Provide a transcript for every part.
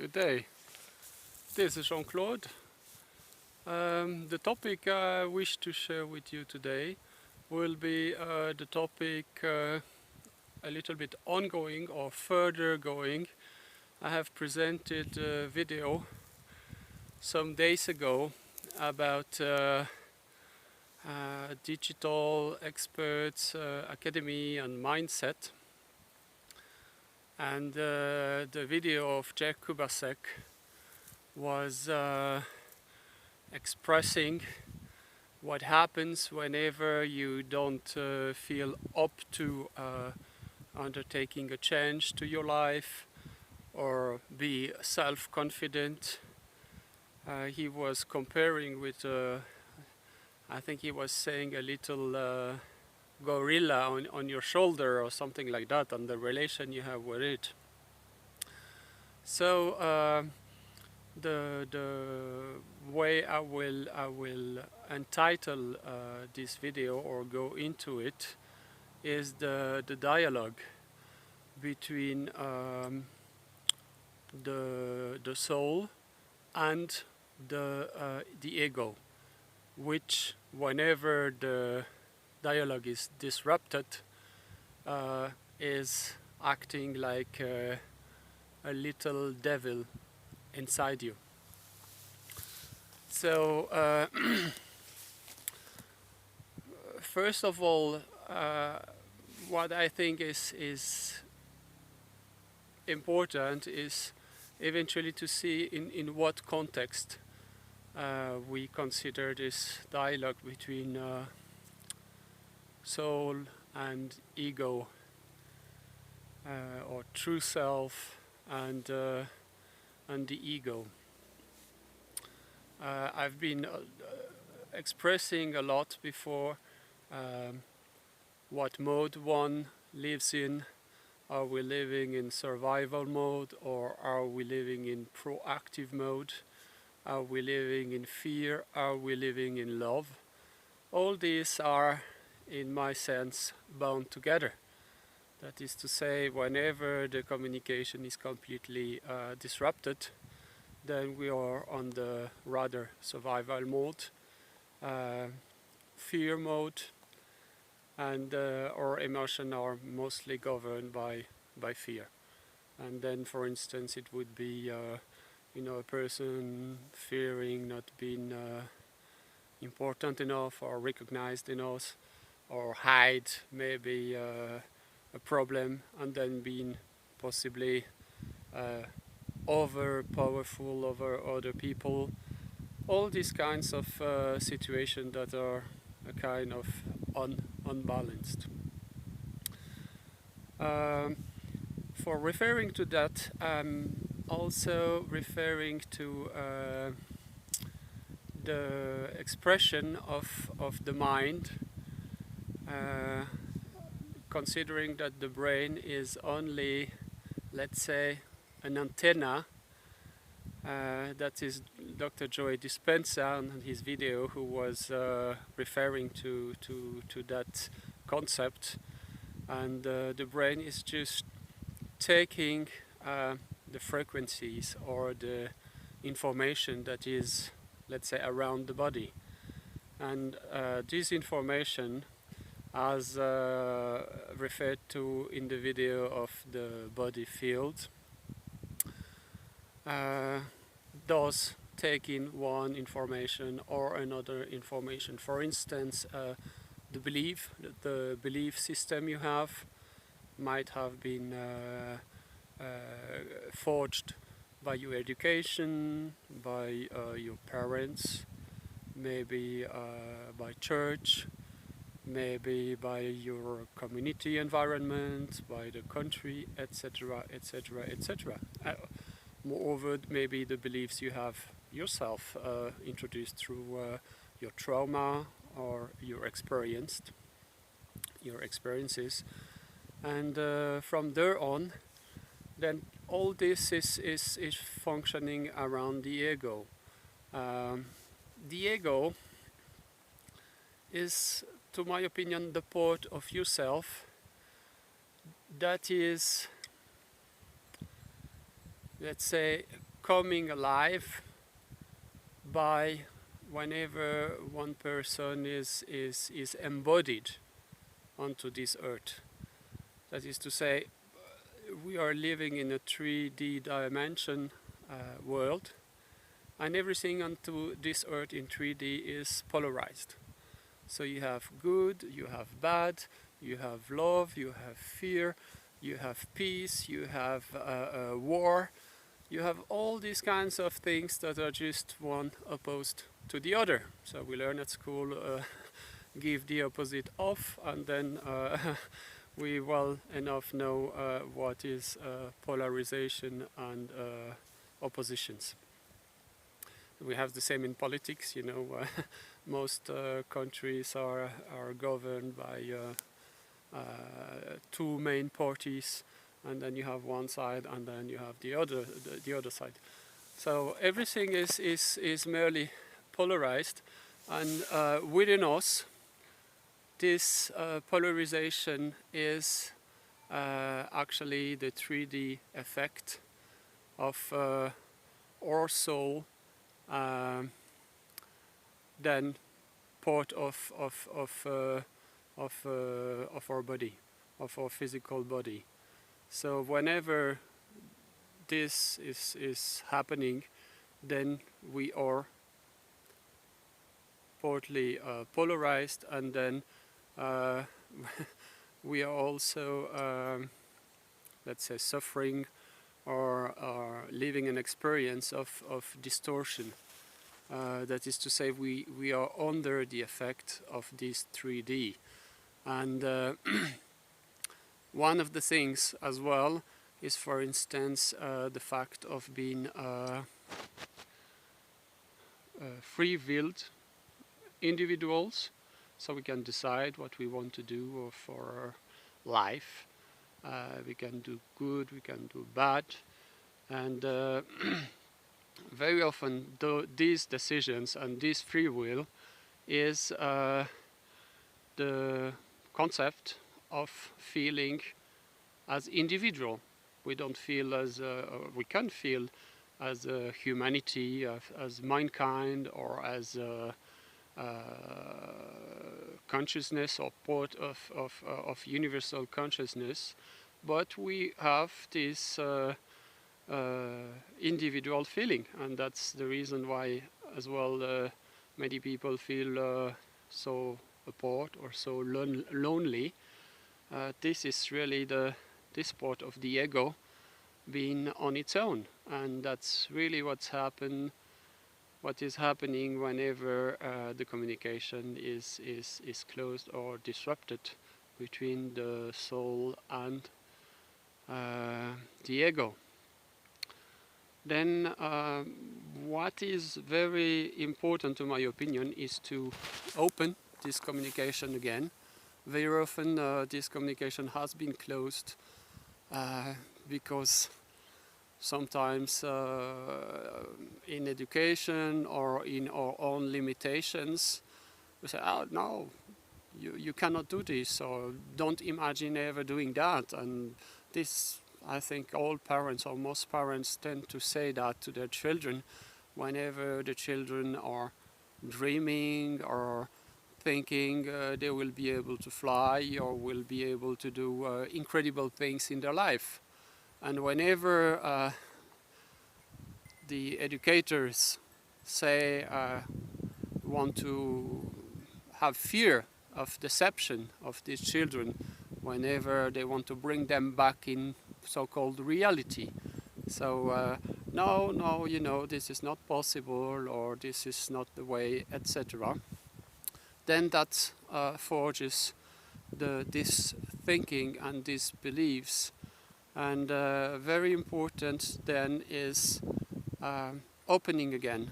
Good day. This is Jean-Claude. The topic I wish to share with you today will be the topic a little bit ongoing or further going. I have presented a video some days ago about digital experts, academy and mindset. And the video of Jack Kubasek was expressing what happens whenever you don't feel up to undertaking a change to your life or be self-confident. He was comparing with, I think he was saying a little gorilla on your shoulder or something like that, and the relation you have with it. So the way I will entitle this video or go into it is the dialogue between the soul and the ego, which whenever the dialogue is disrupted is acting like a little devil inside you. So first of all, what I think is important is eventually to see in what context we consider this dialogue between soul and ego, or true self and the ego. I've been expressing a lot before what mode one lives in. Are we living in survival mode, or are we living in proactive mode? Are we living in fear? Are we living in love? All these are, in my sense, bound together. That is to say, whenever the communication is completely disrupted, then we are on the rather survival mode, fear mode, and our emotions are mostly governed by fear. And then, for instance, it would be a person fearing not being important enough or recognized enough, or hide maybe a problem, and then being possibly over powerful over other people. All these kinds of situations that are a kind of unbalanced. For referring to that, I'm also referring to the expression of the mind, considering that the brain is only, let's say, an antenna. That is Dr. Joe Dispenza on his video, who was referring to that concept. And the brain is just taking the frequencies or the information that is, let's say, around the body. And this information, as referred to in the video of the body field, does take in one information or another information. For instance, the belief system you have might have been forged by your education, by your parents, maybe by church, maybe by your community environment, by the country, etc., etc., etc. Moreover, maybe the beliefs you have yourself introduced through your trauma or your experiences, and from there on, then all this is functioning around the ego. The ego is, to my opinion, the part of yourself that is let's say, coming alive by whenever one person is embodied onto this earth. That is to say, we are living in a 3D dimension world, and everything onto this earth in 3D is polarized. So you have good, you have bad, you have love, you have fear, you have peace, you have war, you have all these kinds of things that are just one opposed to the other. So we learn at school, give the opposite off, and then we well enough know what is polarization and oppositions. We have the same in politics, you know. Most countries are governed by two main parties, and then you have one side, and then you have the other side. So everything is merely polarized, and within us, this polarization is actually the 3D effect of our soul, then part of our body, of our physical body. So whenever this is happening, then we are partly polarized, and then we are also, let's say, suffering or living an experience of distortion. That is to say, we are under the effect of this 3D. And one of the things as well is, for instance, the fact of being free-willed individuals, so we can decide what we want to do for our life. We can do good, we can do bad, and very often these decisions and this free will is the concept of feeling as individual. We don't feel as we can feel as humanity, as mankind, or as consciousness, or part of universal consciousness, but we have this individual feeling, and that's the reason why as well many people feel so apart or so lonely. This is really this part of the ego being on its own, and that's really what is happening whenever the communication is closed or disrupted between the soul and the ego. Then what is very important, to my opinion, is to open this communication again. Very often this communication has been closed because sometimes in education or in our own limitations, we say, oh no, you cannot do this, or don't imagine ever doing that. And this, I think all parents, or most parents, tend to say that to their children whenever the children are dreaming or thinking they will be able to fly or will be able to do incredible things in their life. And whenever the educators say want to have fear of deception of these children, whenever they want to bring them back in so-called reality. So no, you know, this is not possible, or this is not the way, etc. Then that forges this thinking and these beliefs. And very important then is opening again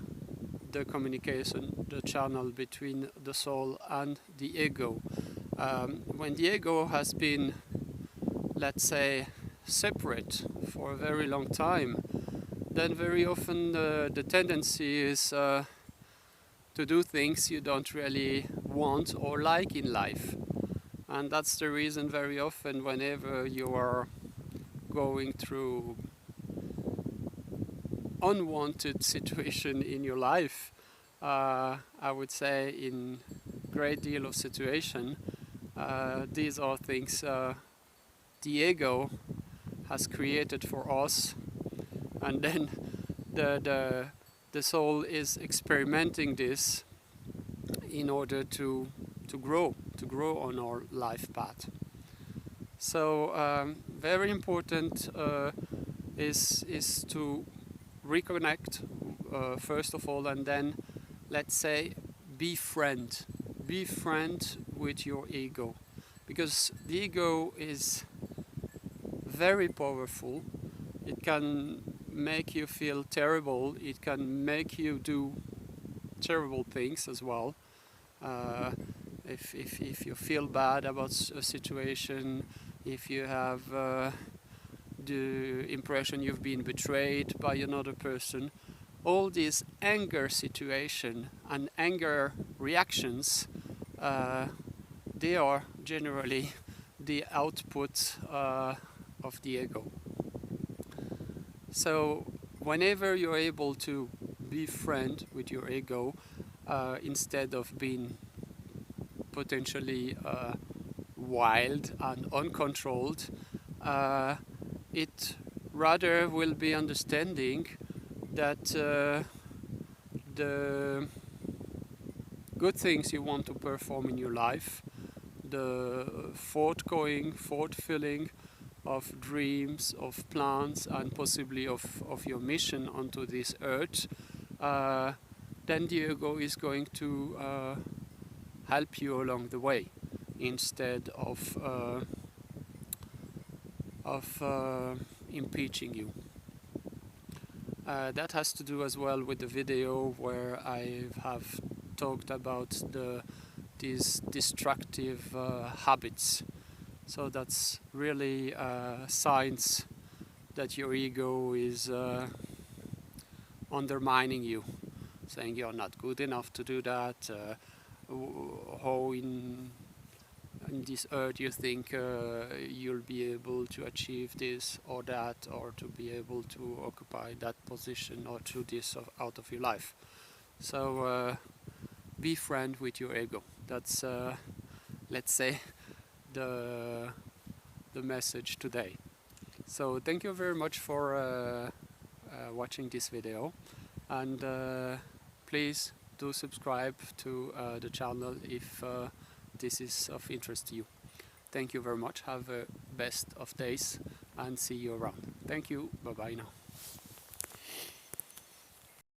the communication, the channel between the soul and the ego. When the ego has been, let's say, separate for a very long time, then very often the tendency is to do things you don't really want or like in life. And that's the reason very often whenever you are going through unwanted situation in your life, I would say in great deal of situation, these are things the ego has created for us, and then the soul is experimenting this in order to grow on our life path. So very important is to reconnect first of all, and then let's say be friend with your ego, because the ego is very powerful. It can make you feel terrible, it can make you do terrible things as well. If you feel bad about a situation, if you have the impression you've been betrayed by another person, all these anger situation and anger reactions, they are generally the output of the ego. So whenever you're able to be friend with your ego, instead of being potentially wild and uncontrolled, it rather will be understanding that the good things you want to perform in your life, the fulfilling of dreams, of plans, and possibly of your mission onto this earth, then the ego is going to help you along the way, instead of impeaching you. That has to do as well with the video where I have talked about these destructive habits. So that's really signs that your ego is undermining you, saying you're not good enough to do that. How in this earth you think you'll be able to achieve this or that, or to be able to occupy that position or do this out of your life. So be friend with your ego. That's let's say the message today. So thank you very much for watching this video, and please do subscribe to the channel if this is of interest to you. Thank you very much. Have a best of days and see you around. Thank you. Bye bye now.